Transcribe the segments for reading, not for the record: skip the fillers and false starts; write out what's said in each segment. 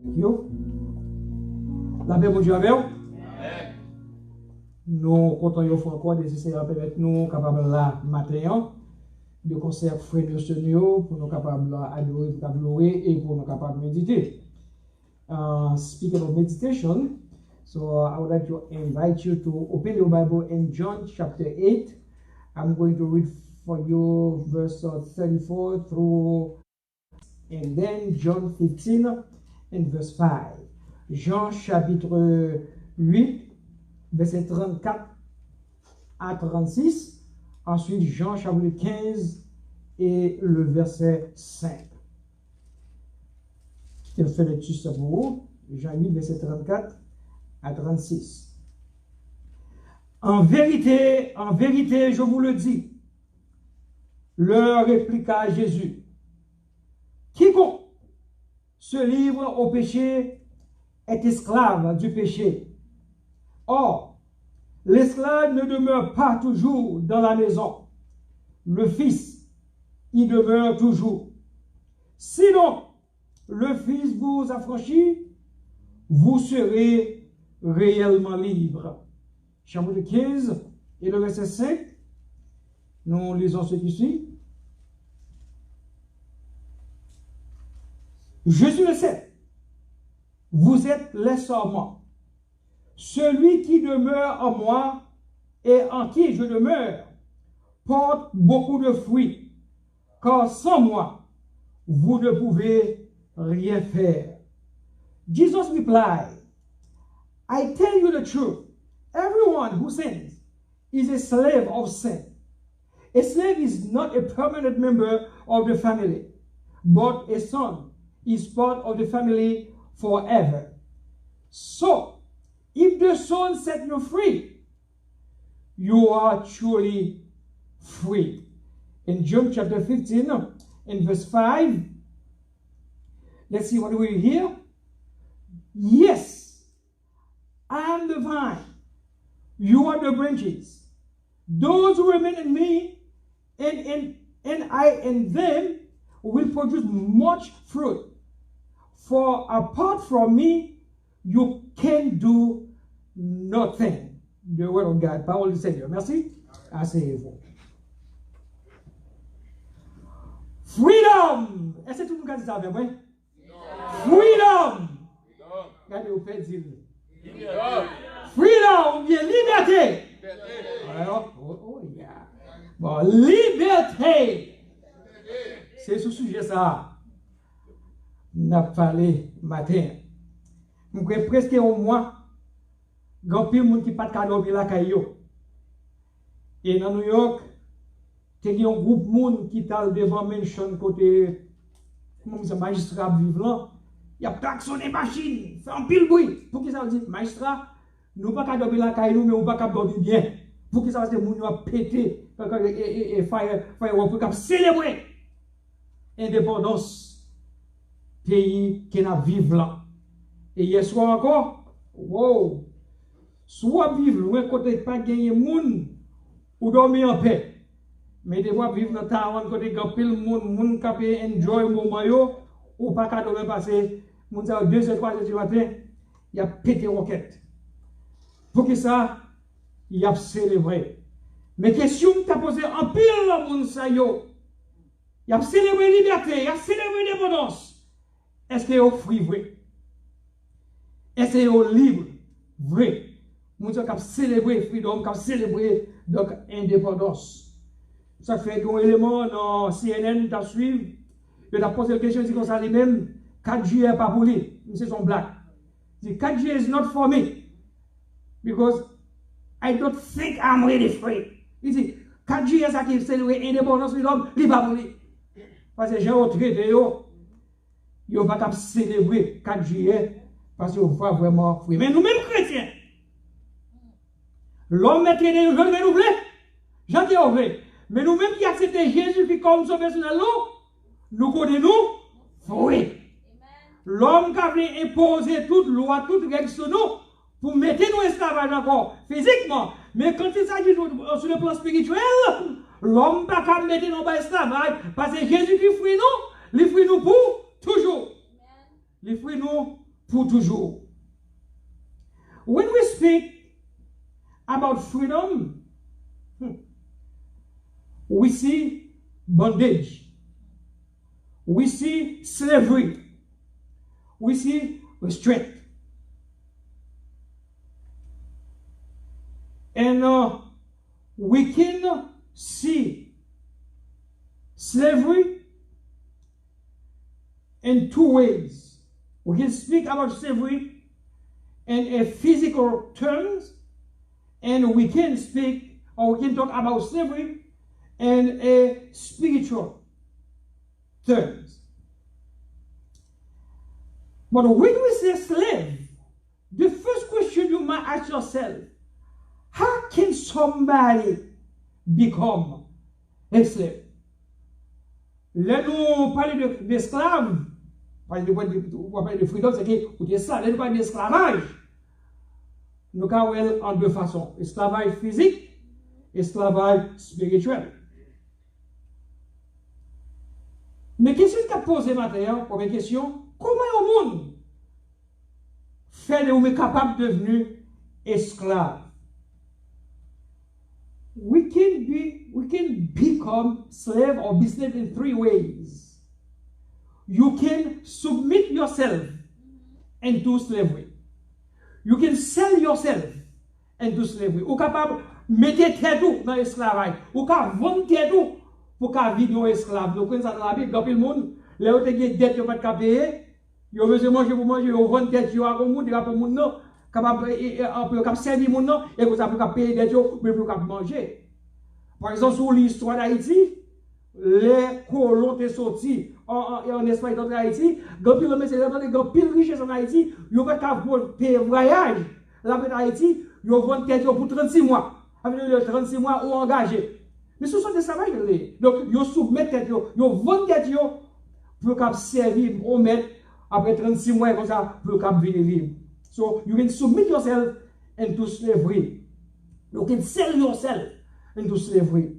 Yo. La paix, mon Dieu, avec vous. Nous comptons de faire encore des essais avec nous, capables là, matin, de conserver frère de Seigneur, pour nous capables d'adorer, pour gloire et pour nous capables de méditer. Speaking of meditation, so I would like to invite you to open your Bible in John chapter 8. I'm going to read for you verse 34 through, and then John 15 and verse 5. Jean chapitre 8, verset 34 à 36. Ensuite, Jean chapitre 15 et le verset 5. Je fais le dessus pour vous. Jean 8, verset 34 à 36. En vérité, je vous le dis, leur répliqua Jésus, quiconque se livre au péché est esclave du péché. Or, l'esclave ne demeure pas toujours dans la maison. Le Fils y demeure toujours. Sinon, le Fils vous affranchit, vous serez réellement libre. Chapitre 15 et le verset 5, nous lisons ce qui suit. Je suis le seul. Vous êtes les serments. Celui qui demeure en moi et en qui je demeure porte beaucoup de fruits, car sans moi, vous ne pouvez rien faire. Jesus replied, I tell you the truth. Everyone who sins is a slave of sin. A slave is not a permanent member of the family, but a son is part of the family forever. So, if the Son set you free, you are truly free. In John chapter 15 and verse 5, let's see what we hear. Yes, I am the vine. You are the branches. Those who remain in me and I in them will produce much fruit. For apart from me, you can do nothing. The word of God. Parole du Seigneur. Merci. Asseyez-vous. Freedom. Est-ce que tout le monde a dit ça avec moi? Freedom. Regardez, vous faites dire. Freedom, bien liberté. Alors, oh yeah. Bon, liberté. C'est ce sujet ça. N'a parlé matin. Nous avons presque un mois. Grand pile monde qui pas de cadeau la caillou. Et dans New York, il y a un groupe monde qui est devant mansion côté comment ça magistrat vivant. Il y a klaxonné machine, fait un pile bruit. Pour qui ça veut dire magistrat, nous pas dormir la caillou mais on pas dormir bien. Pour qui ça veut dire moun a pété et fire pour célébrer indépendance pays qui n'a vivre là. Et hier soir encore, wow, soit vivre loin côté pas gagner moun ou dormir en paix. Mais des fois vivre dans Taïwan côté grand pile moun capé enjoy moment yo ou pas qu'à dormir passer moun ça 2h 3h du matin, il a pété roquette. Pour que ça il a célébré. Mais question t'a posé en pile là moun ça yo. Il a célébré liberté, il a célébré indépendance. Est-ce que vous free vrai? Est-ce que vous libre vrai? Nous avons célébré freedom, nous célébré donc indépendance. Ça fait qu'un élément dans CNN t'a suivi, il a posé la question comme ça lui-même, 4 juillet pas pour lui, c'est son black. Il dit 4 juillet is not for me because I don't think I'm really free. Il dit 4 juillet ça qui célèbre indépendance freedom, il pas pour lui. Parce que j'ai autre traité yo. Yo va pas célébrer 4 juillet parce qu'on va vraiment free. Mais nous-mêmes chrétiens, l'homme est traité de jeunes renouvelés, j'en dis vrai. Mais nous-mêmes qui acceptons Jésus comme sauveur personnel, nous connaissons free. L'homme qui a imposé toute loi, toute règle sur nous pour mettre nous esclavage encore physiquement. Mais quand il s'agit sur le plan spirituel, l'homme n'a pas mettre nous en esclavage parce que Jésus qui free nous, il free nous pour toujours. Il free nous pour toujours. When we speak about freedom, we see bondage. We see slavery. We see restraint. And we can see slavery in two ways. We can speak about slavery in a physical terms, and we can speak or we can talk about slavery in a spiritual terms. But when we say slave, the first question you might ask yourself, how can somebody become a slave? Là, nous parlons d'esclaves, on parle de freedom, c'est que vous êtes ça, là, nous parlons d'esclavage. Nous avons en deux façons, esclavage physique, esclavage spirituel. Mais question qu'a posée maintenant, première question, comment au monde fait de vous capable de devenir esclave? We can become slave or be slave in three ways. You can submit yourself into slavery. You can sell yourself into slavery. Ou capable mettre tête dans l'esclavage. Ou capable vendre tête pour qu'à vivre esclave. Donc quand ça dans la Bible, dans le monde, les autres qui dette yo pas de payer, yo besoin manger pour manger, yo vendre tête yo à monde, il pour monde non, capable capable servir monde non et vous avez capable payer dette yo pour capable manger. Par exemple sur l'histoire d'Haïti, les colons étaient sortis en Espagne dans Haïti, grand pile de grand pile richesse en Haïti, yo pas capable payer voyage. Là en Haïti, yo vendre tête pour 36 mois. Avec les 36 mois ou engagé. Mais ce sont des savages. Donc, ils soumettent tête, ils vendent tête pour qu'ils servir au maître après 36 mois comme ça pour qu'ils viennent vivre. So, you can submit yourself into slavery. You can sell yourself into slavery.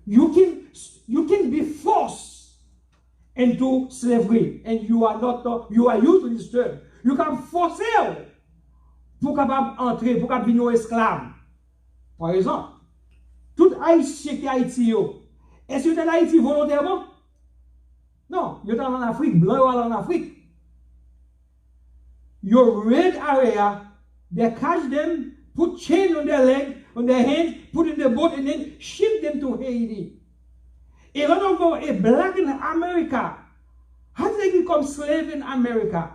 You can be forced into slavery and you are used to this term. You can force pour capable entrer, pour capable devenir esclave. Par exemple, tout Haïtien qui est Haïti, est-ce que tu es en Haïti volontairement? Non, tu es en Afrique, blanc ou en Afrique. Your red area, they catch them, put chain on their leg, on their hands, put in the boat, and then ship them to Haiti. A lot of a black in America, how did they become slave in America?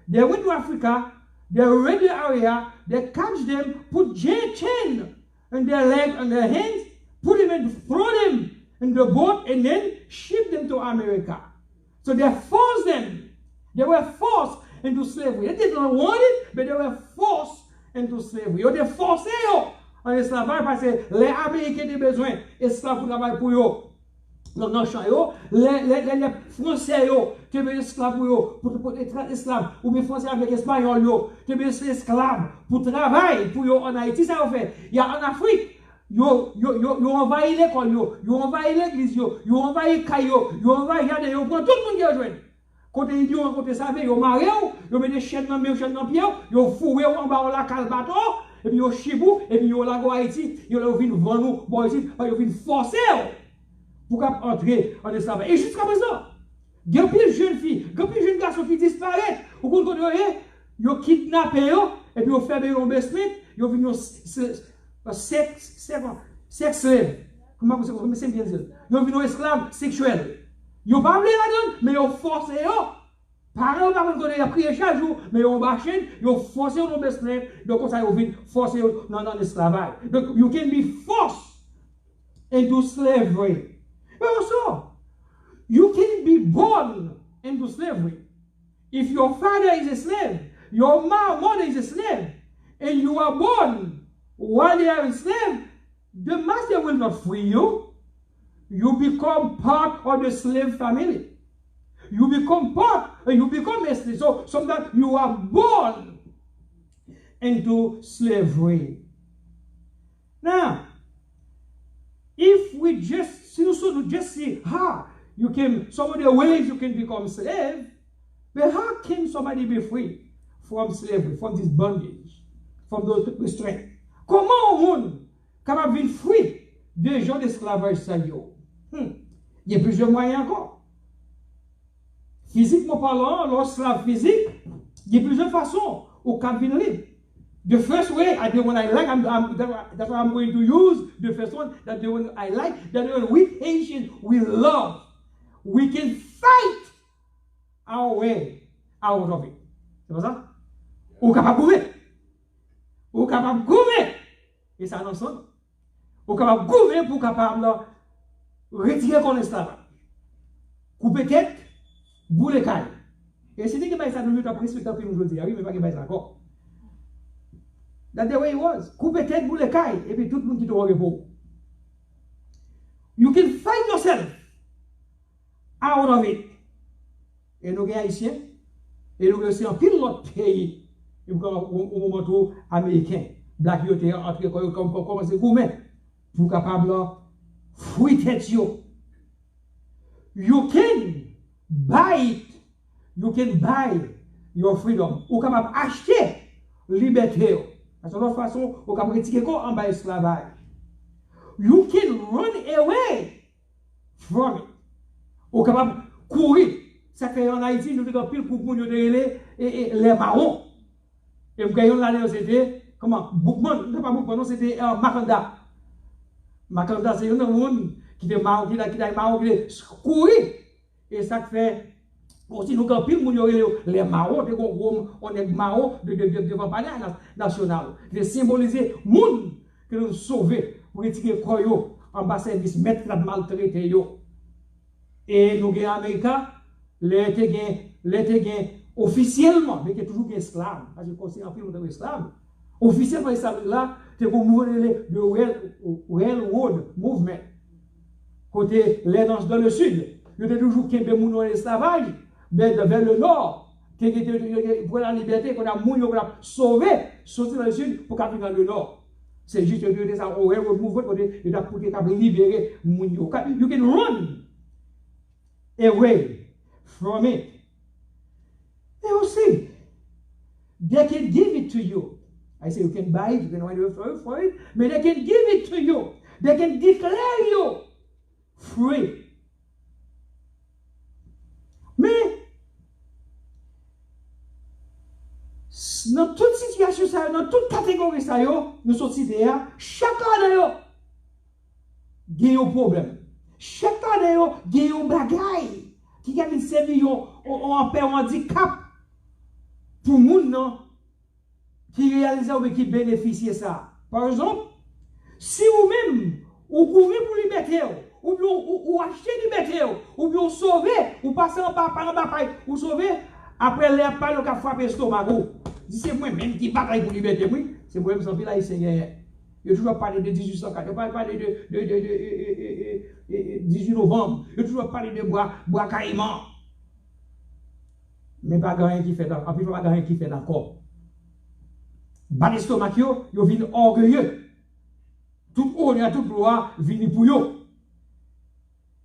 They went to Africa, their red area, they catch them, put chain on their leg, on their hands, put them and throw them in the boat, and then ship them to America. So they forced them. They were forced into slavery. They didn't want it, but they were forced into slavery. They forced en esclavage parce que les Américains ont besoin d'esclaves pour travailler pour eux. Donc dans le champ, les Français ont besoin d'esclaves pour être esclaves. Ou bien Français avec Espagnol, ont besoin d'esclaves pour travailler pour eux en Haïti. Ça on fait. Il y a en Afrique. Yo envahi l'école, yo envahi l'église, yo envahi Caillou, yo envahi Jardin, yo prend tout le monde qui a joué. Côté idiot, côté savé, yo maré, yo met des chaînes dans pied, yo fourré en bas la calbato, et puis yo chibou, et puis yo la go Haïti, yo la vinn vendre nous, bon ici, yo vinn forcer pour entrer en esclavage. Et jusqu'à présent, il y a plus de jeunes filles, il y a plus de jeunes garçons qui disparaissent, ou qu'on yo kidnappé yo, et puis yo fait un basement, yo vinn sex slave. Comment vous c'est bien dire? Yo vinn esclave sexuel. Yo pas voulu la donne, mais yo forcé yo. Parents pas connait y a prié chaque jour, mais yo bâché, yo forcé yo dans basement, donc comme ça yo vinn forcé yo dans l'esclavage. Donc you can be forced into slavery. But also, you can be born into slavery. If your father is a slave, your mother is a slave, and you are born while you are a slave, the master will not free you. You become part of the slave family. You become a slave. So sometimes you are born into slavery. Now, if we just see how some of the ways you can become slave, but how can somebody be free? from slavery, from this bondage, from those restraints. Comment au monde capable de fuir des gens d'esclavage ça yo? Il y a plusieurs moyens encore. Physiquement parlant, l'esclave physique, il y a plusieurs façons au cap libre. The first way, the one I like, that's what I'm going to use. The first one, that the one I like, that the one we Haitians, we love. We can fight our way out of it. C'est pas ça? Ou capable de gouverner. Ou capable de gouverner. Et ça non sonne. Ou capable de gouverner pour capable de retirer qu'on esclavage. Couper tête, bouler caille. Et c'est dit que ça nous a pris ce temps que nous disons, oui, mais pas que ça encore. That's the way it was. Couper tête, bouler caille, et puis tout le monde qui te regarde pour. You can fight yourself out of it. Et nous, les Haïtiens, et nous aussi en pile l'autre pays, au moment où américain, black yo te entre comme commencer goumen pour capable fouiller tête yo. You can buy it. You can buy your freedom. Ou capable acheter liberté. C'est une autre façon ou capable retirer quoi en bas esclavage. You can run away from it. Ou capable courir. Ça fait en Haïti, nous avons pile pour nous les marrons. Et vous voyez là, c'était comment? Boukman, non pas Boukman, non, c'était Makanda. Makanda, c'est un monde qui est marron, qui est marron, qui est courir. Et ça fait aussi, nous avons pile les marrons, on est marron devant le palais national. De symboliser le monde que nous sauver pour retirer quoi en bas service, mettre la maltraité. Et nous avons Américains. Les officiellement, mais qui est toujours esclave, parce que conseil en film esclave, officiellement, là, c'est comme le Railroad Movement. Côté les dans le sud, il y a toujours qui est en esclavage, mais vers le nord, pour la liberté, qu'on a sauvé, sortir dans le sud pour qu'après dans le nord. C'est juste que ça, au Railroad Movement, il a pour libérer Mounio. You can run away from it. They will see. They can give it to you. I say you can buy it, you can write for it, but they can give it to you. They can declare you free. Mais, dans toute situation, dans toute catégorie, nous sommes cités, chaque année, il y a un problème. Chaque année, il y a un bagaille. Qui a mis servi en paix, en handicap pour les gens qui réalisent ou qui bénéficient de ça. Par exemple, si vous-même, vous courez pour liberté, ou achetez liberté, ou bien sauver, ou passez en bas, ou sauver, après les pas, vous avez frappé l'estomac. C'est moi-même qui bataille pour liberté, oui. C'est moi-même sans pile haïtien. Il a toujours parlé de 1804, il a parlé de 18 novembre, il a toujours parlé de bois caïman. Mais pas rien qui fait d'accord. En plus, pas rien qui fait d'accord. Bas l'estomac, il vient orgueilleux. Tout honneur, toute loi vient pour eux.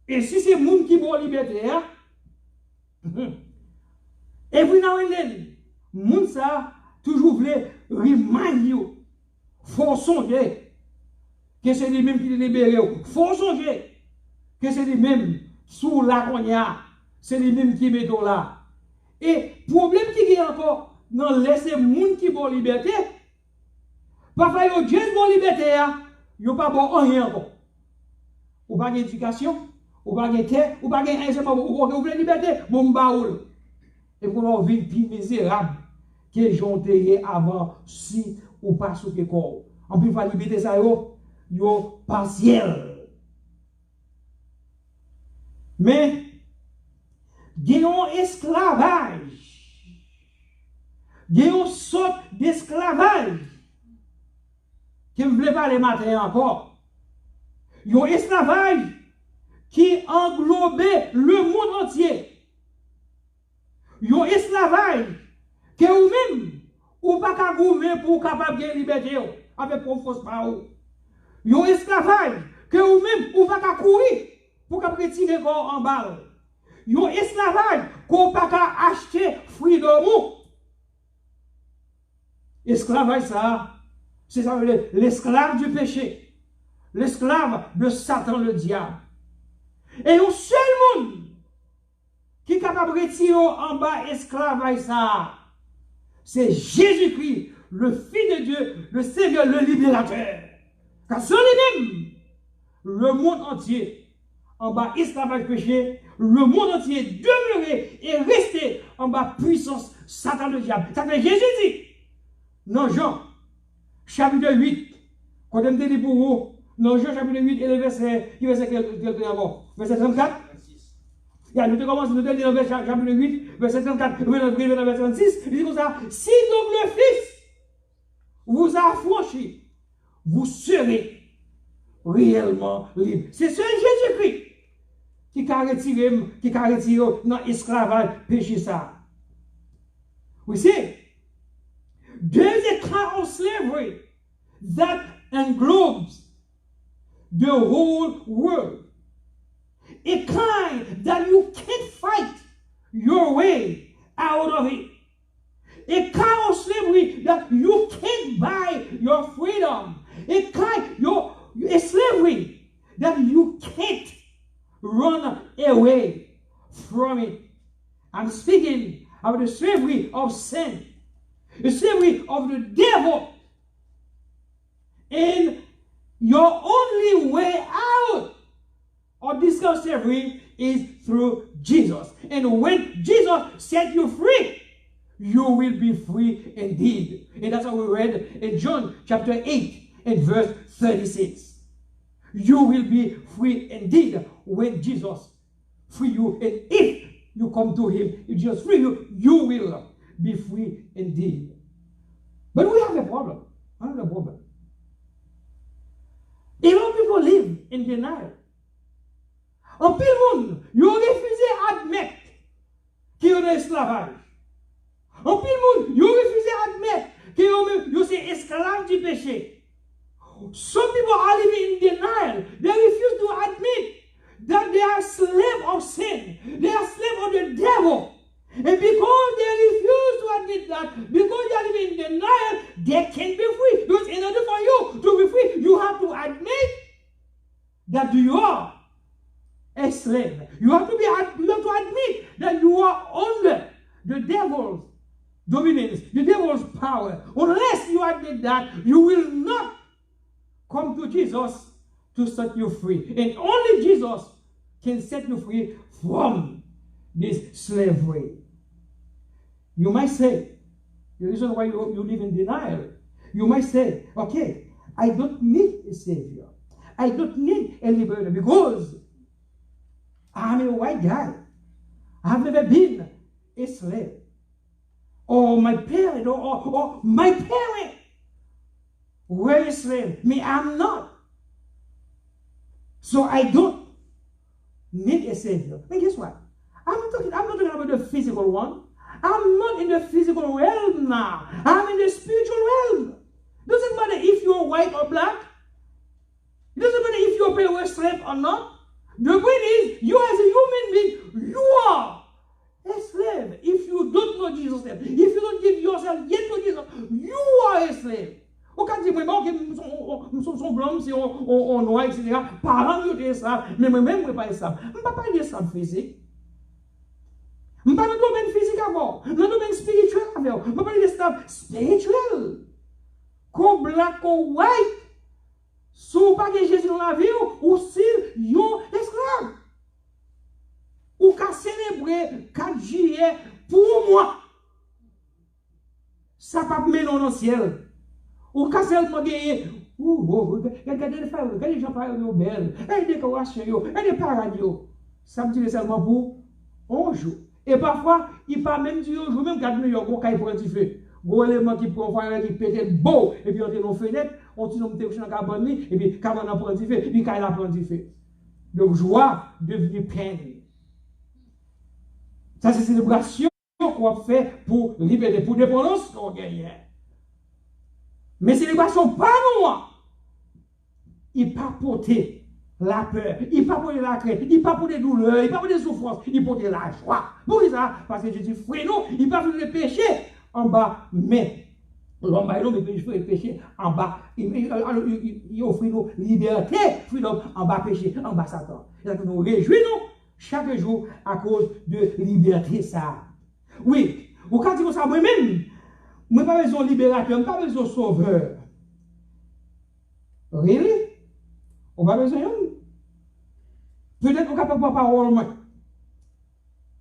Et si c'est le monde qui est liberté, every now and then, le monde ça toujours voulait remind you. Faut songer que c'est les mêmes qui les libèrent. Faut songer que c'est les mêmes sous la cognac. C'est les mêmes qui mettent là. Et problème qui est encore, non, laissez les gens qui ont liberté. Parfois, ils ont juste une liberté. Ils n'ont pas rien encore. Ou pas d'éducation, ou pas de terre, ou pas de liberté. Bon, baoul. Et pour nous vivre plus misérable que j'en avant si ou pas sous le corps. En plus, la liberté, ça y partiel. Mais, il y a un esclavage. Il y a une sorte d'esclavage. Que je ne voulais pas les matin encore. Il y a un esclavage qui englobait le monde entier. Il y a un esclavage que vous-même, ou pas qu'à gouverner pour capable de liberté avec force par vous. Il y a un esclavage que vous-même, ou pas qu'à courir pour capable tirer corps en balle. Il y a un esclavage qu'on pas qu'à acheter freedom. Esclavage, ça, c'est ça, l'esclave du péché. L'esclave de Satan, le diable. Et un seul monde qui est capable de retirer en bas esclavage, ça, c'est Jésus-Christ, le Fils de Dieu, le Seigneur, le libérateur. Car sur lui-même, le monde entier, en bas esclavage péché, le monde entier demeurait et restait en bas puissance Satan le diable. Ça fait Jésus dit, dans Jean, chapitre 8, quand on dit pour vous, dans Jean chapitre 8 et le verset, qui verset verset 34. Il y a, nous commençons, nous te dans le chapitre 8, verset 34, verset 36, il dit comme ça, si donc le Fils vous a affranchi, vous serez réellement libre. C'est seul Jésus-Christ qui a retiré dans l'esclavage péché ça. We see, there's a kind of slavery that englobes the whole world. A kind that you can't fight your way out of it. A kind of slavery that you can't buy your freedom. A slavery that you can't run away from it. I'm speaking of the slavery of sin, the slavery of the devil. And your only way out of this kind of slavery is through Jesus. And when Jesus set you free, you will be free indeed. And that's what we read in John chapter 8 and verse 36. You will be free indeed when Jesus free you. And if you come to him, if Jesus free you, you will be free indeed. But we have a problem. Another problem. A lot of people live in denial. En pile monde, ils ont refusé d'admettre qu'il y a un esclavage. En pile monde, ils ont refusé d'admettre qu'ils sont esclaves du péché. Some people are living in denial. They refuse to admit that they are slaves of sin. They are slaves of the devil. And because they refuse to admit that, because they are living in denial, they can't be free. Because in order for you to be free, you have to admit that you are a slave. You have to admit that you are under the devil's dominance, the devil's power. Unless you admit that, you will not come to Jesus to set you free. And only Jesus can set you free from this slavery. You might say, the reason why you live in denial, you might say, okay, I don't need a savior. I don't need a liberator because I'm a white guy. I've never been a slave. Or my parent, or my parent were a slave. Me, I'm not. So I don't need a savior. And guess what? I'm not talking about the physical one. I'm not in the physical realm now. I'm in the spiritual realm. Doesn't matter if you're white or black. It doesn't matter if your parents were slave or not. The point is, you as a human being, you are a slave. If you don't know Jesus, if you don't give yourself yet to Jesus, you are a slave. On peut dire, moi, nous sommes blancs, si on noir, etc. Parents, nous sommes ça, mais moi-même, je ne pas ça. Je ne parle pas de ça physique. Je ne parle pas de domaine physique avant. Dans le domaine spirituel avant. Je parle de ça spirituel. Comme black, comme white. Si vous n'avez pas Jésus dans la vie, ou si vous êtes esclave. Ou qu'à célébrer 4 juillet pour moi. Ça ne va pas mener dans le ciel. Ou qu'à seulement gagner. Regardez les femmes, regardez les gens parler de belles. Et des décorations, et des paradis. Ça me dit seulement pour un jour. Et parfois, il ne peut même dire un jour, même quand New York, il prend du feu. Gros élément qui prend fire, qui pète beau, et puis on est dans la fenêtre, on tire dans la cabane, et puis la cabane prend du feu, et puis quand elle prend du feu. Donc, joie devient peine. Ça, c'est une célébration qu'on fait pour liberté, pour dépendance qu'on gagne. Mais célébration pas moi. Il ne pas porter la peur, il ne pas porter la crainte, il ne pas porter douleur, il ne pas porter souffrance, il porter la joie. Pour ça, parce que Jésus frère nous, il ne pas faire le péché en bas, mais L'homme va nous péché en bas. Il offre nous liberté, freedom en bas péché, en bas Satan. Et nous réjouissons chaque jour à cause de liberté ça. Oui, au cas où ça moi-même, moi pas besoin de libérateur, je pas besoin de sauveur. Really? On pas besoin de peut-être qu'on capable pas parole moi.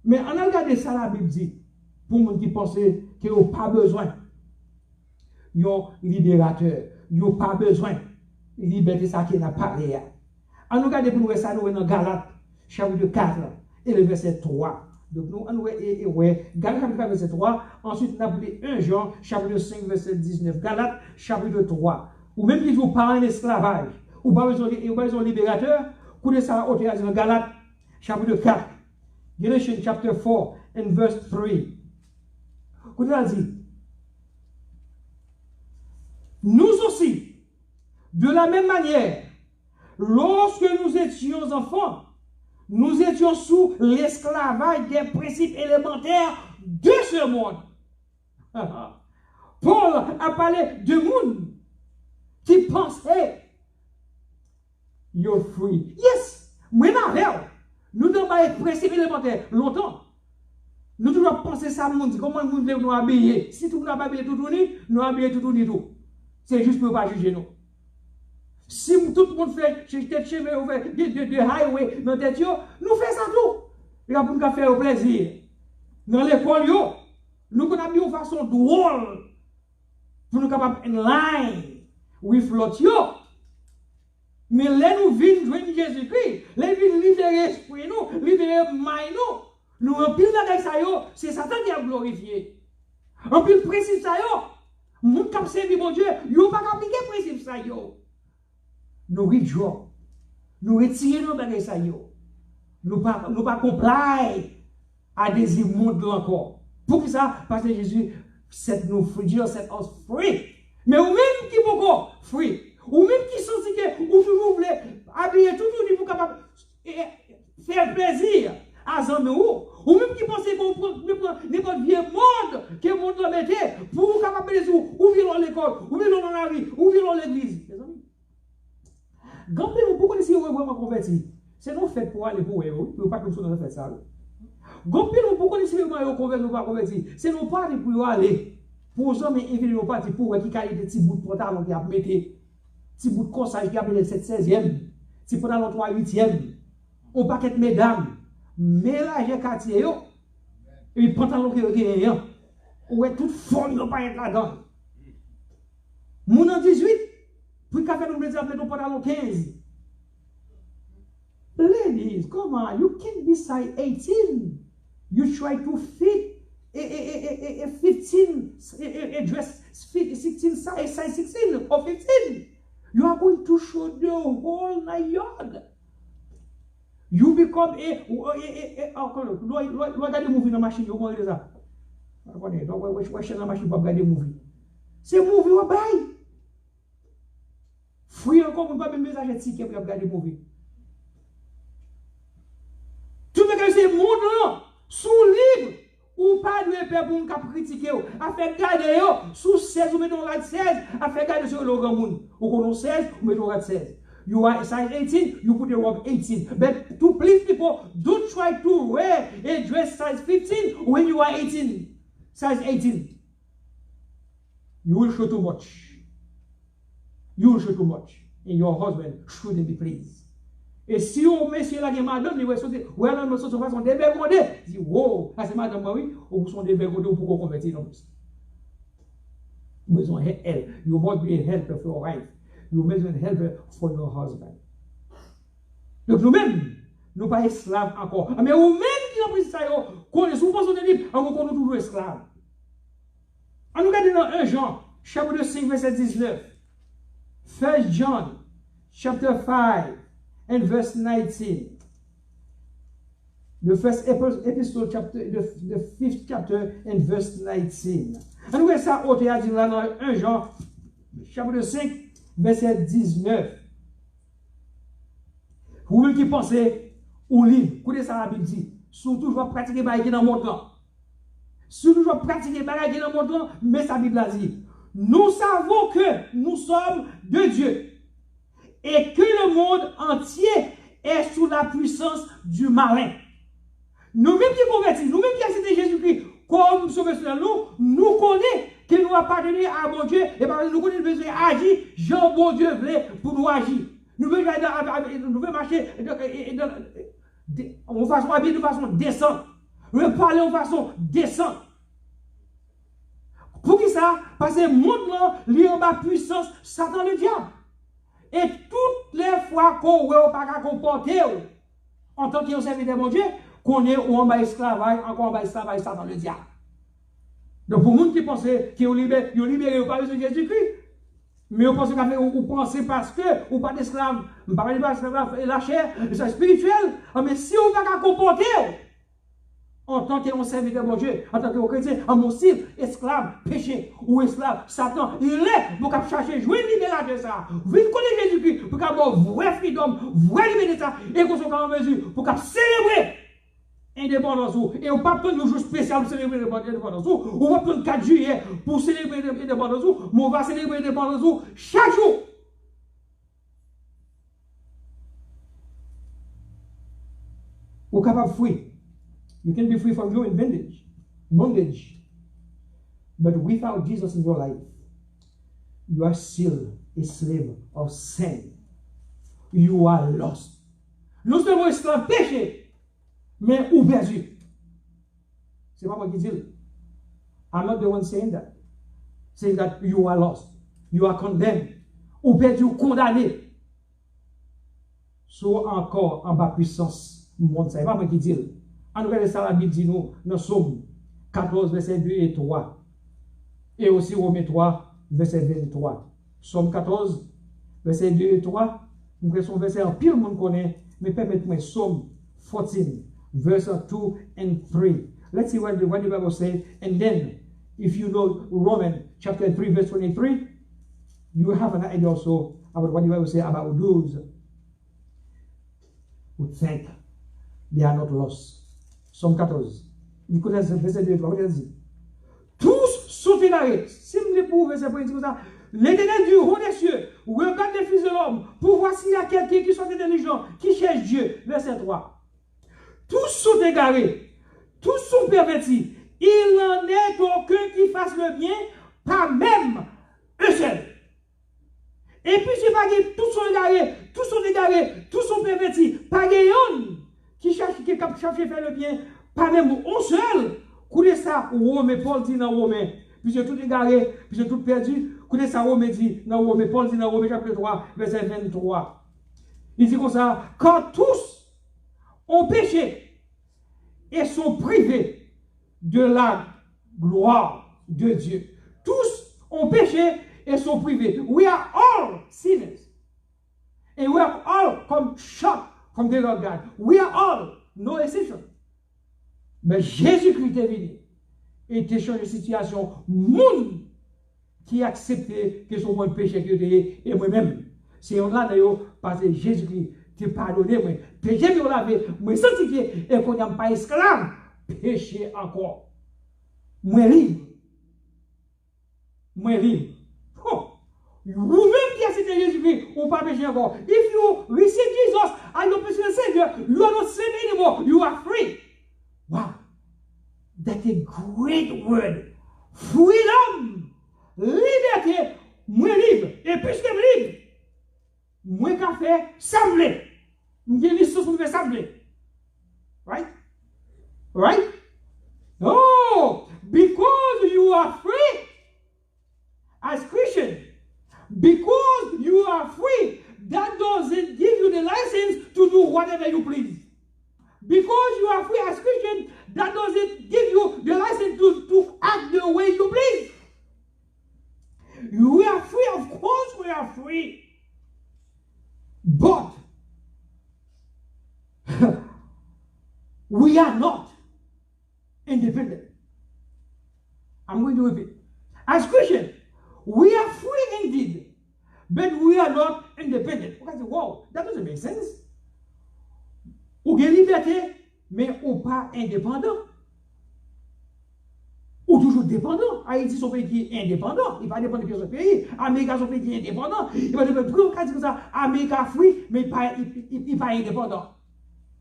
Mais on a regardé ça la Bible dit pour les gens qui pensent qu'ils n'ont pas besoin. Ils ont libérateur, ils n'ont pas besoin de liberté ça qui n'a pas parlé. On nous regarde pour nous ça nous dans Galates chapitre 4 et le verset 3. Donc nous on Galates chapitre 4 verset 3, ensuite on a pris 1 Jean chapitre 5 verset 19. Galates chapitre 3. Ou même qui vous parle en esclavage, ou pas besoin de libérateur, pour ça au théâtre dans Galates chapitre 4. Galatians chapter 4 and verse 3. Qu'est-ce qu'il dit? Nous aussi, de la même manière, lorsque nous étions enfants, nous étions sous l'esclavage des principes élémentaires de ce monde. Paul a parlé de monde qui pensait, you're free. Yes, moi, nous devons les principes élémentaires longtemps. Nous devons penser ça, comment nous devons nous habiller. Si tout le monde n'a pas habillé tout, nous habiller tout. C'est juste pour ne pas juger nous. Si tout le monde fait de highway dans tête, nous faisons ça tout. Et pour nous faire plaisir. Dans l'école, nous avons habillé de façon drôle. Pour nous capables en line with l'autre. Mais là, nous vivons Jésus-Christ. Là, nous libérer l'esprit, nous libérer mind, nous remplir avec ça, c'est Satan qui a glorifié. Remplir le principe ça, nous qui servi mon Dieu, nous ne pas appliquer le principe ça, nous réjouissons, nous retirons nos ça, nous ne pas comply à des immondes encore. Pour ça, parce que Jésus, set nous free, set us free. Mais ou même qui beaucoup free, ou même qui sont que ou toujours voulez habiller tout pour capable faire plaisir à zami ou même qui pensez qu'on prend n'importe vieux monde que le monde mettait pour capable de ouvrir dans l'école, ouvrir dans la rue, ouvrir dans l'église. Les amis, quand pourquoi si vous vraiment converti, c'est non fait pour aller pour vous, vous pas comme ça dans fait ça. Gompil nous pourquoi si vraiment converti ou pas converti, c'est non pas pour aller. Pour ça, mais éviter nos partis pour qui a des petits bouts de pantalon qui a mis, petits bouts de corsage qui a mis le 7-16e, petit pantalon 3-8e, on paquet de mesdames, mélanger quartier, et puis pantalon qui est ou est toute forme de pas être là-dedans. Mon en 18, pour qu'à faire nous plaisir avec ton pantalon 15. Ladies, come on, you can't be size 18. You try to fit a 15, a dress 16 size 16 or 15. You are going to show the whole 9 yards. You become regarder movie dans la machine, vous voyez ça. Regardez, donc vous cherchez dans la machine pour regarder movie. C'est movie ou bail. Fouille encore, vous ne pouvez pas message de ticket pour regarder movie. Tout le monde c'est monde sous libre. Ou pas de peur pour nous critiquer, à faire garder sous 16 ou mettons 16, à faire garder sur le grand monde. Ou qu'on 16 ou mettons 16. You are size 18, you put your robe 18. But to please people, don't try to wear a dress size 15 when you are 18. Size 18. You will show too much. You will show too much. And your husband shouldn't be pleased. Et si on met sur la madame, il va sauter, ou alors nous sommes façon dévergondé, dit, wow, c'est madame, oui, ou sont dévergondés pour qu'on convertisse dans plus. Vous besoin de help. You must be a helper for your wife. You must be a helper for your husband. Donc nous-mêmes, nous pas esclaves encore. Mais vous-même qui ont pris ça, qu'on est sous façon de libre, on est toujours esclaves. On nous regarde dans 1 Jean, chapitre 5, verset 19. 1 John, chapter 5. And verse 19. The first episode, chapter, the 5th chapter, and verse 19. And we ça au théâtre dans 1 Jean, chapitre 5, verset 19. Vous qui pensez au livre, écoutez ça la Bible dit, surtout toujours pratiquer par dans le monde là. Surtout toujours pratiquer par dans le monde là, mais sa Bible a dit, nous savons que nous sommes de Dieu et que le monde entier est sous la puissance du malin. Nous-mêmes qui convertis, nous-mêmes qui acceptons Jésus-Christ comme sauveur, nous connaissons que nous appartenons à mon Dieu et parce que nous connaissons besoin d'agir, Jean bon Dieu voulait pour nous agir. Nous devons marcher de façon habillée de façon décente. Nous devons parler de façon décente. Pour qui ça? Parce que le monde là, il y a une puissance, Satan le diable. Et toutes les fois qu'on ne peut pas comporter en tant que serviteur de mon Dieu, qu'on est en bas esclavage, encore en bas esclavage, Satan le diable. Donc pour les gens qui pensent qu'ils ont libéré au Paris de Jésus-Christ, mais vous pensez parce que vous pas d'esclave, vous ne parlez pas d'esclave et la chair, c'est spirituel. Mais si vous ne pouvez pas comporter en tant que serviteur de mon Dieu, en tant que chrétien, en mon style, esclave, péché ou esclave, Satan, il est pour chercher, jouer une libération de ça. Vous connaissez Jésus-Christ pour avoir vraie freedom, vraie liberté de ça, et qu'on soit en mesure pour célébrer indépendance. Et on ne pas prendre un jour spécial pour célébrer l'indépendance. On va prendre 4 juillet pour célébrer l'indépendance, mais on va célébrer l'indépendance chaque jour. Vous êtes capable de fuir. You can be free from your bondage. But without Jesus in your life, you are still a slave of sin. You are lost. Non seulement esclave péché, mais ou perdu. C'est pas moi qui dis. I'm not the one saying that. Saying that you are lost. You are condemned. Ou perdu, ou condamné. Soit encore en bas puissance. Monde, c'est pas moi qui dis. En regardant ça, la Bible dit nous, dans Somme 14, verset 2 et 3. Et aussi Romains 3, verset 23. Somme 14, verset 2 et 3. Nous avons verset en pile, monde connaît, mais permettez-moi, Somme 14, verse 2 and 3. Let's see what the Bible says. And then, if you know Romans chapter 3, verse 23, you have an idea also about what the Bible says about those who think they are not lost. Somme 14. Vous connaissez verset 2 et 3. Regardez. Tous sont égarés. Si vous voulez pour verset comme ça, l'Éternel du haut des cieux regarde les fils de l'homme pour voir s'il y a quelqu'un qui soit intelligent, qui cherche Dieu. Verset 3. Tous sont égarés. Tous sont pervertis. Il n'en est aucun qui fasse le bien, pas même un seul. Et puis, c'est pas que tous sont égarés, tous sont égarés, tous sont pervertis. Pas de qui cherche à faire le bien, pas même un seul. Coudez ça, Romain, Paul dit dans Romain, puis c'est tout égaré, puis c'est tout perdu. Coudez ça, Romain dit dans Romain, Paul dit dans Romain chapitre 3, verset 23. Il dit comme ça, quand tous ont péché et sont privés de la gloire de Dieu. Tous ont péché et sont privés. We are all sinners. And we are all come short from the Lord God. We are all, no exception. Mais Jésus-Christ est venu et il change de situation. Monde qui accepte que son péché que tu et moi-même. C'est là d'ailleurs parce que Jésus-Christ t'a pardonné. Moi, péché que lavé, moi sanctifié et qu'on n'a pas esclave. Péché encore. Moi libre. Moi libre. Oh. Vous-même qui acceptez Jésus-Christ, ou pas péché encore. If you receive Jesus as your personal Savior, you are not saved anymore. You are free. Wow. That's a great word. Freedom. Liberté. Moi libre. Et puisque je libre, moi qu'à faire sembler. Je dis ce que je fais sembler. Right? Right? Oh, because you are free as Christian, because you are free, that doesn't give you the license to do whatever you please. Because you are free as Christian, that doesn't give you the license to act the way you please. We are free, of course we are free. But we are not independent. I'm going to repeat. As Christians, we are free indeed, but we are not independent. You can say, wow, that doesn't make sense. Ou avez liberté, mais ou pas indépendant. ou toujours dépendant. Haïti, son pays qui est indépendant. Il ne va pas dépendre de son pays. Amérique, son pays qui est indépendant. Il va dépendre de ça. Amérique a free, mais il n'est pas indépendant.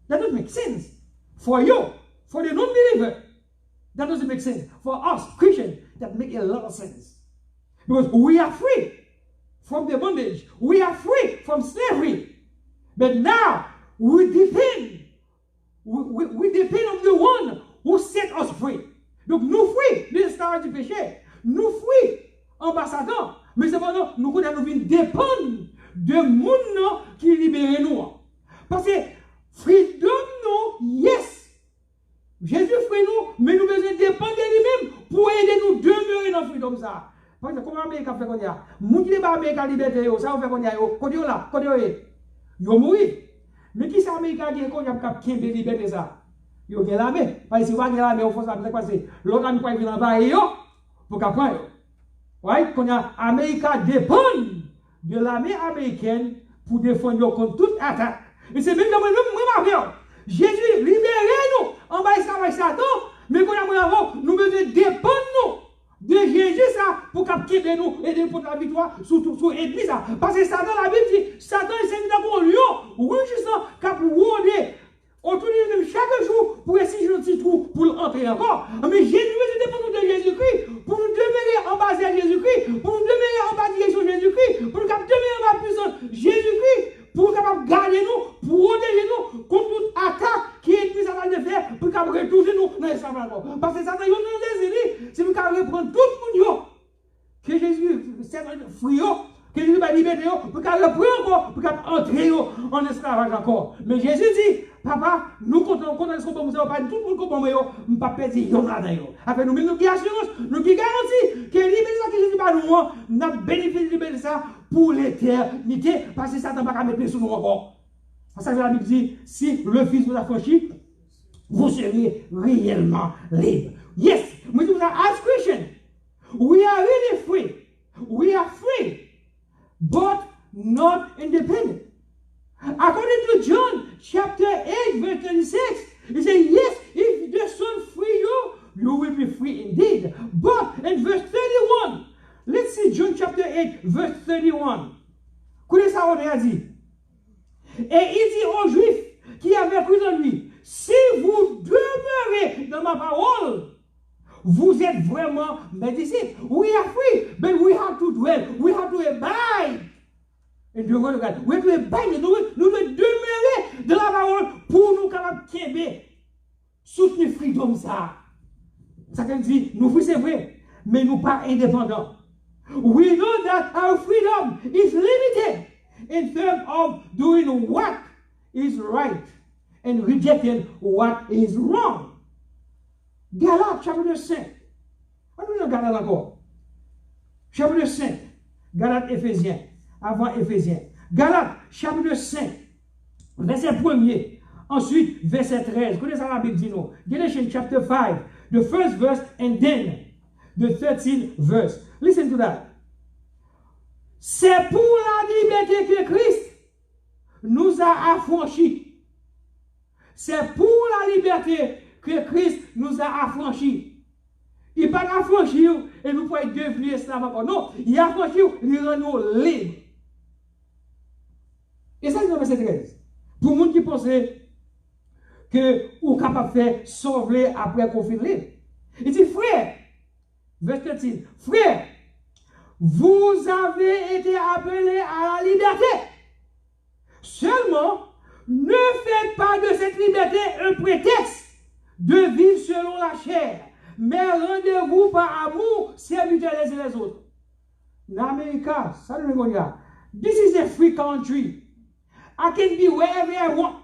That doesn't make sense. For you, for the non-believer, that doesn't make sense. For us, Christians, that makes a lot of sense. Because we are free from the bondage. We are free from slavery. But now, we depend. We depend on the one who set us free. Donc, nous free de l'esclavage du péché. Nous free ambassadeurs. Mais cependant, nous dépendons de monde qui libère nous. Parce que freedom, nous, yes. Jésus free nous, mais nous devons dépendre de lui-même pour aider nous demeurer dans le freedom. Ça. Parce que comment l'Amérique a fait qu'on y a? Moun qui n'est pas Amérique à liberté, ça fait qu'on y a. Côté là, côté là. Yo mourir. Mais qui c'est l'Amérique qui a qu'on y a pour liberté ça? Yo gen l'armée. Parce que si vous avez l'armée, vous faites quoi c'est? L'autre ami quoi il vient envahir yo pour qu'à prendre. Ouais, qu'on a Amérique dépend de l'armée américaine pour défendre contre toute attaque. Et c'est même dans le même Jésus libérez-nous en bas de Satan, mais qu'on a nous devons dépendre de Jésus ça pour qu'il nous aider pour la victoire sur l'église. Parce que Satan, la Bible dit, Satan est semi dans le lion, rugissant, cap rôder autour de nous chaque jour pour essayer de petit trou pour entrer encore. Mais Jésus veut dépendre de Jésus-Christ, pour nous demeurer en bas de Jésus-Christ, pour nous demeurer en bas de Jésus-Christ, pour nous demeurer en bas de puissance Jésus-Christ, pour nous capable garder nous, pour protéger nous contre toute attaque qui est plus à de faire, pour capable retourner nous dans l'esclavage encore. Parce que Satan, il nous c'est pour capable reprendre tout le monde. Que Jésus, c'est frio, que Jésus va libérer, pour capable reprendre encore, pour capable entrer en esclavage encore. Mais Jésus dit, papa, nous comptons ce qu'on peut pas tout le monde comprend, mais nous ne pas perdre yon là-dedans. Après nous, nous qui assurance, nous qui garantit que libérer que Jésus va nous, nous bénéficié de libérer ça pour l'éternité, parce que Satan ne va pas mettre sur nous encore. C'est ça que la Bible dit, si le Fils vous a franchi, vous serez réellement libre. Yes, we do that as Christians. We are really free. We are free, but not independent. According to John chapter 8, verse 36, he says, yes, if the Son free you, you will be free indeed. But in verse 31, let's see John chapter 8, verse 31. Écoutez ça, on a dit. Et il dit aux Juifs qui avaient cru en lui, si vous demeurez dans ma parole, vous êtes vraiment mes disciples. We are free, but we have to dwell. We have to abide. Et Dieu regarde, we have to abide. Nous devons demeurer dans la parole pour nous capables de soutenir le freedom ça. Certains disent, nous free c'est vrai, mais nous pas indépendants. We know that our freedom is limited in terms of doing what is right and rejecting what is wrong. Galates chapitre 5. On nous Galates encore. Chapitre 5. Galates Éphésiens. Avant Éphésiens. Galates chapitre 5. Verset 1er. Ensuite, verset 13. Connaissez ça la Bible dit nous. Galatians chapter 5. The first verse and then the 13th verse. Listen to that. C'est pour la liberté que Christ nous a affranchis. C'est pour la liberté que Christ nous a affranchis. Il n'a pas affranchi et nous pouvons devenir esclaves encore. Non, il a affranchi, il rend nous libres. Et ça, c'est le verset 13. Pour les gens qui pensent que vous êtes capable de faire sauver après qu'on finit libre. Il dit, frère, verset 13, frère, vous avez été appelés à la liberté. Seulement, ne faites pas de cette liberté un prétexte de vivre selon la chair, mais rendez-vous par amour, serviteurs les uns les autres. In America, this is a free country. I can be wherever I want.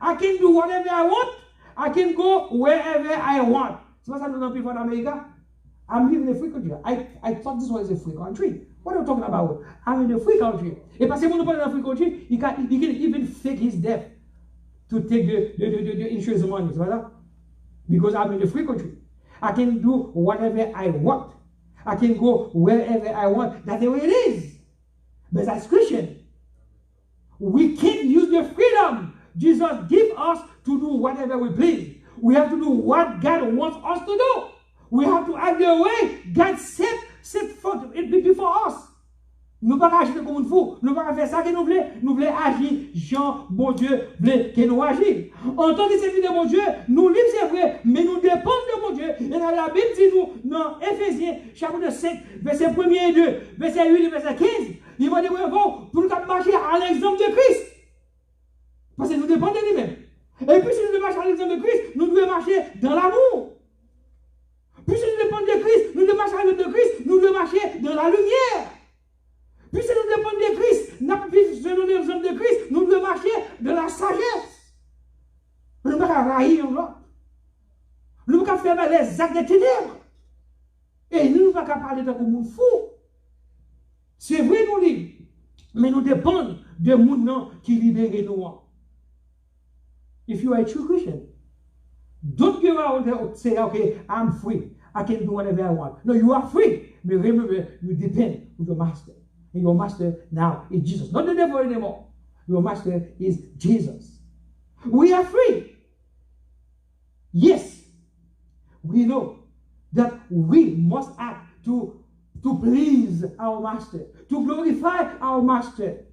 I can do whatever I want. I can go wherever I want. C'est pas ça que nous avons en America. I'm living in a free country. I thought this was a free country. What are you talking about? I'm in a free country. Et parce que mon opponent in a free country, he can even fake his death to take the insurance money. Voilà. Because I'm in a free country. I can do whatever I want. I can go wherever I want. That's the way it is. But as Christians, we can't use the freedom Jesus gives us to do whatever we please. We have to do what God wants us to do. We have to act the way God set for it before us. Nous ne pouvons pas agir comme un fou. Nous ne pouvons pas faire ça que nous voulons. Nous voulons agir, Jean, bon Dieu, veut que nous agissions. En tant que serviteurs de mon Dieu, nous libres, c'est vrai, mais nous dépendons de mon Dieu. Et dans la Bible dit nous, dans Éphésiens, chapitre 5, verset 1 et 2, verset 8 et verset 15, il va dire pour nous marcher à l'exemple de Christ. Parce que nous dépendons de lui-même. Et puis si nous devons marcher à l'exemple de Christ, nous devons marcher dans l'amour. Puis si nous dépendons de Christ, nous devons marcher à l'exemple de Christ, nous devons marcher dans la lumière. Puisque nous dépendons de Christ, selon l'exemple de Christ, nous devons marcher de la sagesse. Nous ne pouvons pas railler l'autre. Nous ne pouvons pas faire les actes des ténèbres. Et nous ne pouvons pas parler de comme fou. C'est vrai, nous libres. Mais nous dépendons de gens qui libèrent nous. If you are a true Christian, don't go out there and say, okay, I'm free. I can do whatever I want. No, you are free. But remember, you depend on your master. And your master now is Jesus. Not the devil anymore. Your master is Jesus. We are free. Yes, we know that we must act to please our master, to glorify our master.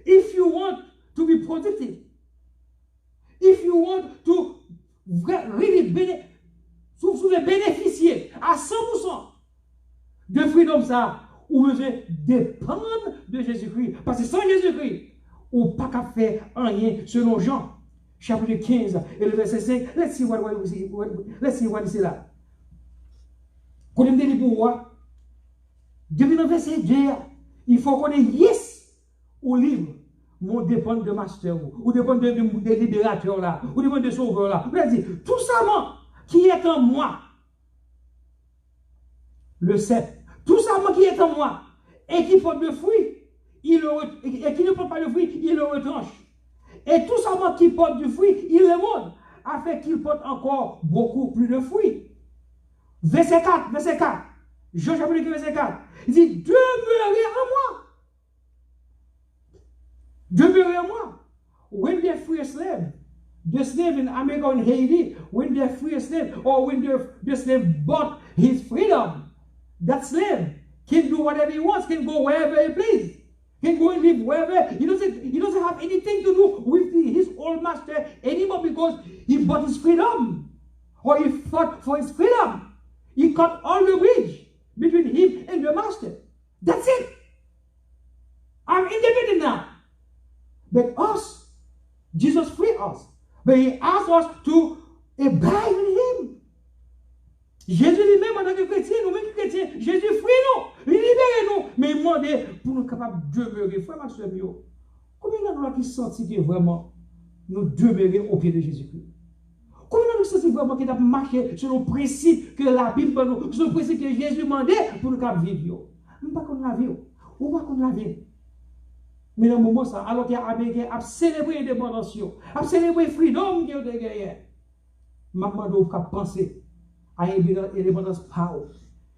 If you want to be productive, if you want to really bénéficier à 100% de freedom ça, ou besoin dépendre de Jésus-Christ. Parce que sans Jésus-Christ, on ne peut pas faire rien selon Jean, chapitre 15 et le verset 5. Let's see what it says là. Quand on dit pour moi, depuis le verset 2, il faut qu'on ait yes au livre. Mon dépend de master, ou dépend de libérateur là, ou dépend de sauveur là. Vous dit, tout ça, qui est en moi, le 7. Tout ça qui est en moi et qui porte de fruits, et qui ne porte pas de fruits, il le retranche. Et tout ça qui porte du fruit, il le monte, afin qu'il porte encore beaucoup plus de fruits. Verset 4. Jean chapitre 15, verset 4. Il dit, demeurez en moi. Demeurez en moi. When they free a slave, the slave in America and Haiti, when they free a slave, or when the slave bought his freedom, that slave can do whatever he wants, can go wherever he pleases, can go and live wherever. He doesn't have anything to do with his old master anymore because he bought his freedom, or he fought for his freedom. He cut all the bridge between him and the master. That's it. I'm independent now. But us, Jesus freed us. But he asked us to abide in him. Jésus lui-même, en tant que chrétien, nous-mêmes chrétiens, Jésus frit nous, il libère nous, mais il demande pour nous capables de demeurer. Frère Maxime, combien de nous qui sentit que vraiment nous demeurer au pied de Jésus-Christ? Combien de nous sentit vraiment qu'il a marché sur le principe que la Bible nous, sur le principe que Jésus demandait pour nous capables vivre? Nous ne pas qu'on la vie, ou pas qu'on la vie. Mais dans le moment ça, alors qu'il y a Américain a célébré l'indépendance, a célébré freedom qu'il a gagné, maman doit penser à l'indépendance power,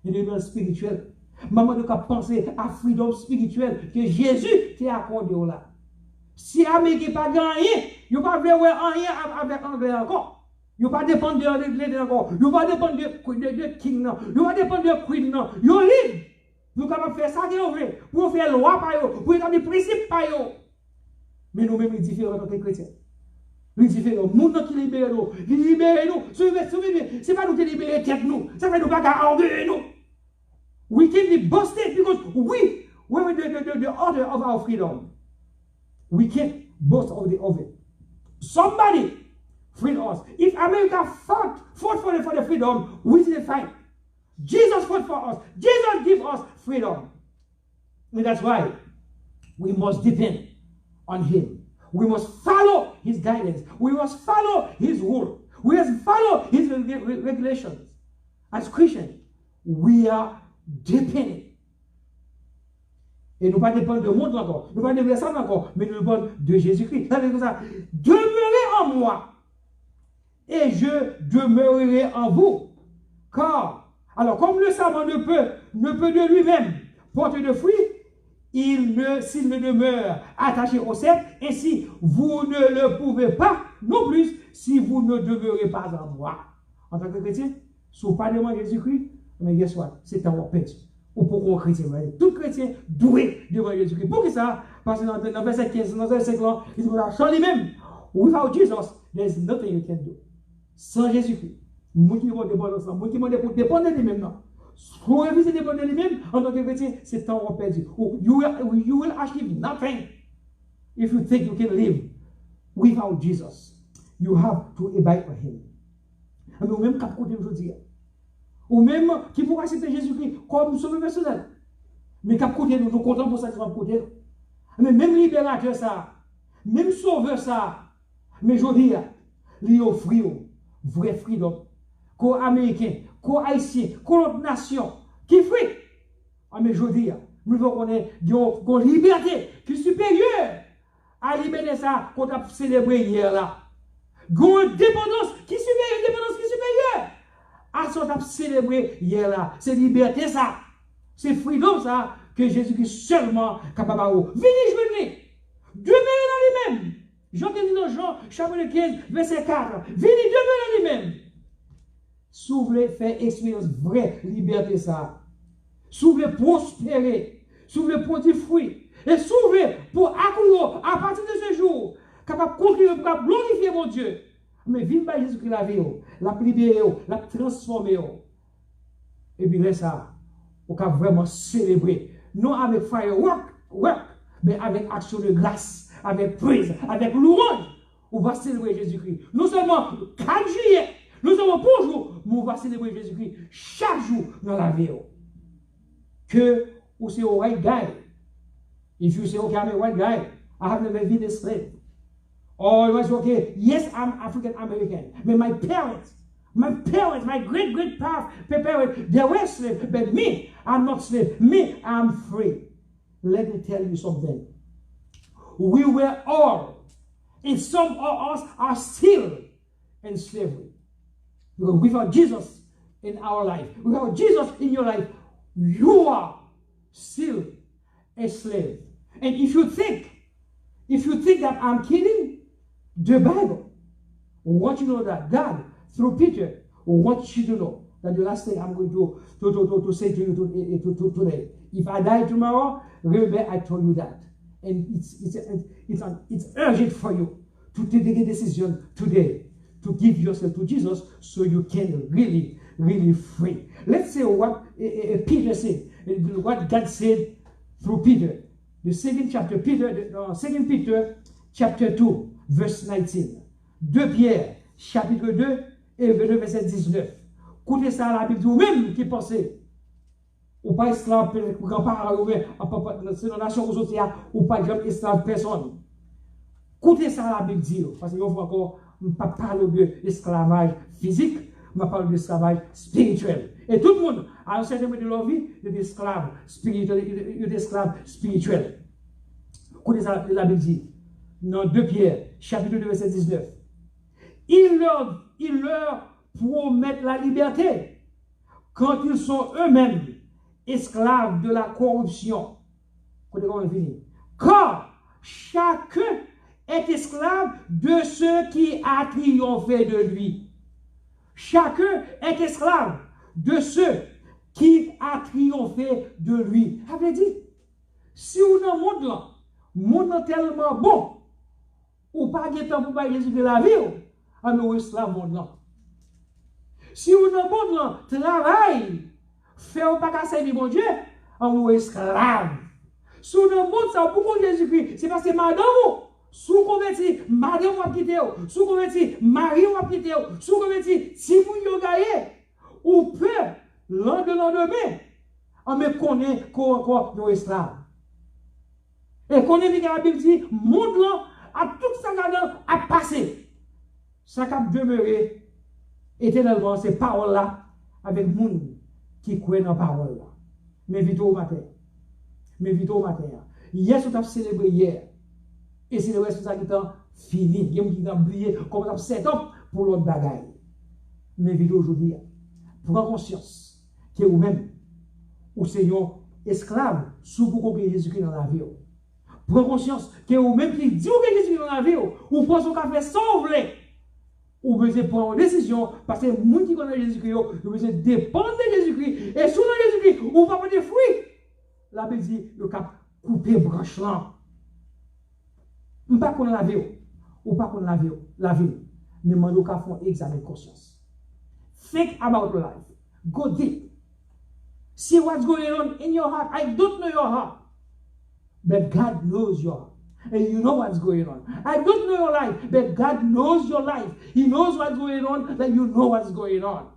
l'indépendance spirituelle. Maman doit penser à freedom spirituelle que Jésus t'a accordé là. Si Américain pas gagné, il ne va pas faire rien avec Anglais encore. Il ne va pas dépendre de l'Anglais encore. Il ne va pas dépendre de King, non. Il ne va pas dépendre de Queen, non. Il est libre. Nous sommes capables de faire ça qu'on veut, pour faire loi par eux, pour établir des principes par eux. Mais nous-mêmes, nous sommes différents en tant que chrétiens. Nous sommes différents. Nous qui libérons nous. Ils libèrent nous. Ce n'est pas nous qui libérons tête nous. Ça fait nous pas garder nous. We can be busted because we were the order of our freedom. We can't boast of it. Somebody freed us. If America fought for the freedom, we didn't fight. Jesus fought for us. Jesus gave us freedom. And that's why we must depend on him. We must follow his guidance. We must follow his rule. We must follow his regulations. As Christians, we are dependent. Et nous ne pas dépendre de monde encore. Nous ne pas dépendre de ça encore. Mais nous dépendons de Jésus-Christ. Ça veut dire ça. Demeurez en moi. Et je demeurerai en vous. Car alors, comme le savant ne peut de lui-même porter de fruits, s'il ne demeure attaché au cep, ainsi vous ne le pouvez pas non plus si vous ne demeurez pas en moi. En tant que chrétien, Si vous parlez de Jésus-Christ, mais guess what? C'est un perdu. Ou pour un chrétien, tout chrétien doué devant Jésus-Christ. Pour que ça? Parce que dans verset 15, dans verset 5, il dit, sans lui-même, without Jesus, there's nothing you can do. Sans Jésus-Christ. Moi qui vont dépendre de ça, moi qui vont dépendre de lui-même, non. Pour réviser dépendre de lui-même, en tant que chrétien, c'est un perdu. You will achieve nothing if you think you can live without Jesus. You have to abide by him. Mais ou même cap côté aujourd'hui, ou même qui pourra accepter Jésus-Christ comme sauveur personnel. Mais cap côté nous comptons pour ça qui va côté. Mais même libérateur ça, même sauveur ça, mais je dis, lui offrir vrai freedom, qu'aux Américains, qu'aux Haïtiens, qu'aux autres nations, qui free. Mais je dis, nous devons connaître une liberté qui est supérieure à la liberté ça qu'on a célébré hier là. Une dépendance qui est supérieure à ce qu'on a célébré hier là. C'est liberté ça. C'est freedom ça que Jésus-Christ seulement capable de vous. Venez jouer. Demeurez dans lui-même. Jean dit dans Jean, chapitre 15, verset 4. Venez demeurer dans lui-même. Si vous voulez faire expérience vraie liberté ça. Si vous voulez prospérer. Si vous voulez produire fruit. Et si vous voulez pour accourir à partir de ce jour. Capable de contribuer pour glorifier mon Dieu. Mais vive par Jésus-Christ la vie, la libérer, la transformer. Et puis là, ça, on peut vraiment célébrer. Non avec firework, mais avec action de grâce, avec praise, avec louange. On va célébrer Jésus-Christ. Non seulement 4 juillet, nous avons pour jour, mais on va célébrer Jésus-Christ chaque jour dans la vie. Que vous c'est un white guy. If you say, okay, I'm a white guy, I have never been a slave. Or it was okay, yes, I'm African American. But my parents, my great parents, they were slaves. But me, I'm not slave. Me, I'm free. Let me tell you something. We were all, and some of us are still in slavery. Because without Jesus in our life, without Jesus in your life, you are still a slave. And if you think that I'm kidding, the Bible wants you to know that God, through Peter, wants you to know that the last thing I'm going to say to you today. If I die tomorrow, remember I told you that. And it's urgent for you to take a decision today to give yourself to Jesus so you can really free. Let's say what Peter said, what God said through Peter. The second chapter, 2 Peter chapter 2, verse 19. 2 Pierre, chapitre 2, et verset 19. Écoutez ça à la Bible, vous-même qui pensez, ou pas esclave, ou grand-parent, ou c'est la nation aujourd'hui, ou pas esclave personne. Écoutez ça à la Bible dit, parce que vous encore, on ne parle pas d'esclavage physique, on parle d'esclavage spirituel. Et tout le monde, à un certain moment de leur vie, il est esclave spirituel. Écoutez ça, la Bible dit, dans 2 Pierre, chapitre 2, verset 19. Il leur promet la liberté quand ils sont eux-mêmes esclaves de la corruption. Écoutez comment on finit. Car chacun est esclave de ce qui a triomphé de lui. Chacun est esclave de ceux qui a triomphé de lui. Ça veut dire, si on a un monde tellement bon, ou pas de temps pour pas Jésus de la vie, on est esclave monde. Si on a un monde travail, fait ou pas casser du bon Dieu, on est esclave. Si on a un monde ça pour Jésus-Christ, c'est parce que madame, sous converti, madame va quitter, sous converti, mari va quitter, sous converti, si vous y gagnez, ou peut, lendemain, on me connaît qu'on est esclave. Et qu'on est la Bible dit, monde là, à tout ça a passé. Ça a demeuré éternellement, ces paroles-là, avec le monde qui croit dans la parole là. Mais vite au matin. Hier, on a célébré hier. Et c'est le reste de ça qui est fini. Il y a qui ont oublié comme ça 7 ans pour l'autre bagaille. Mais vite aujourd'hui, prends conscience que vous-même, ou c'est un esclave sous vous que Jésus-Christ dans la vie. Prends conscience que vous-même qui dit que Jésus-Christ dans la vie, ou pensez qu'on fait sauver. Ou besoin de prendre une décision, parce que les gens qui connaissent Jésus-Christ, ils besoin de dépendre de Jésus-Christ. Et sous Jésus-Christ, on va pas des fruits. La Bible dit, le cap couper branche là. On ne pas qu'on la vie, ou pas qu'on la vie, mais on doit faire un examen de conscience. Think about life. Go deep. See what's going on in your heart. I don't know your heart, but God knows your heart. And you know what's going on. I don't know your life, but God knows your life. He knows what's going on, that you know what's going on.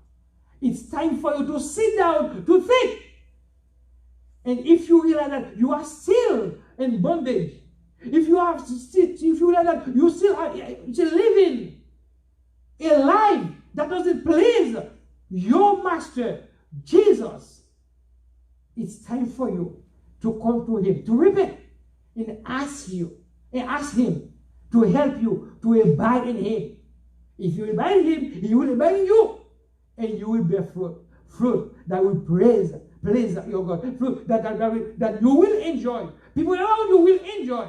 It's time for you to sit down, to think. And if you realize that you are still in bondage, if you realize that you still are living a life that doesn't please your master, Jesus, it's time for you to come to him, to repent, and ask him to help you to abide in him. If you abide in him, he will abide in you, and you will bear fruit that will please your God, fruit that you will enjoy. People around you will enjoy,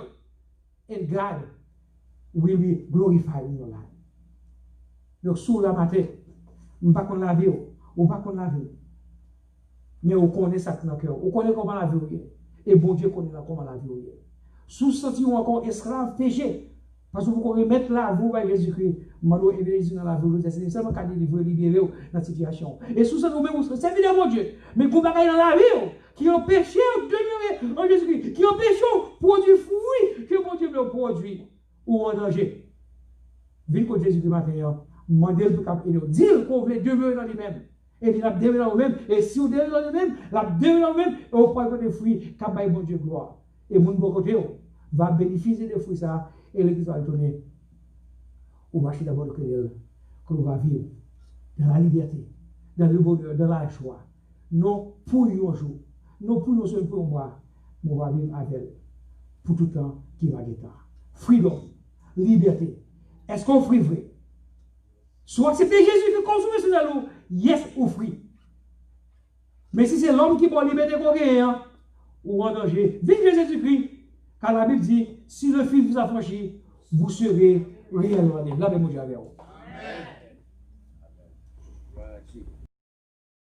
and God will be glorified in your life. Donc, sous la matin, on ne pas qu'on la vie, on pas qu'on la vie, mais on connaît ça dans le cœur, on connaît comment la vie est, et bon Dieu connaît comment la vie est. Sous senti ou encore esclave péché, parce que vous remettre la vous à Jésus-Christ, malo et Jésus dans la vie, c'est seulement qu'à délivrer, libérer dans la situation. Et sous ça nous même c'est évidemment Dieu, mais qu'on bagaille dans la vie, qui ont péché, demeurer en Jésus-Christ, qui ont péché, produit fruit, que mon Dieu me produit ou en danger. Vite que Jésus-Christ matin, mandez le cap et dit qu'on veut demeurer dans lui-même. Et il a demeurer dans lui-même, et si vous demeurez dans lui-même, la demeurer dans lui-même, et vous prenez des fruits, qu'a bail mon Dieu gloire. Et mon bon côté va bénéficier des fruits ça, et l'église va retourner. On va acheter d'abord le cœur, que l'on va vivre dans la liberté, dans le bonheur, dans la joie. Non pour un jour, non pour un seul pour moi, mais on va vivre avec elle pour tout le temps qui va guetter. Freedom, liberté. Est-ce qu'on fruit vrai? Soit accepter Jésus qui consomme ce dans yes ou fruit. Mais si c'est l'homme qui prend liberté qu'on gagne, ou en danger, vive Jésus-Christ. Car la Bible dit, si le Fils vous affranchit, vous serez réellement libre. Là, mon Dieu avec vous.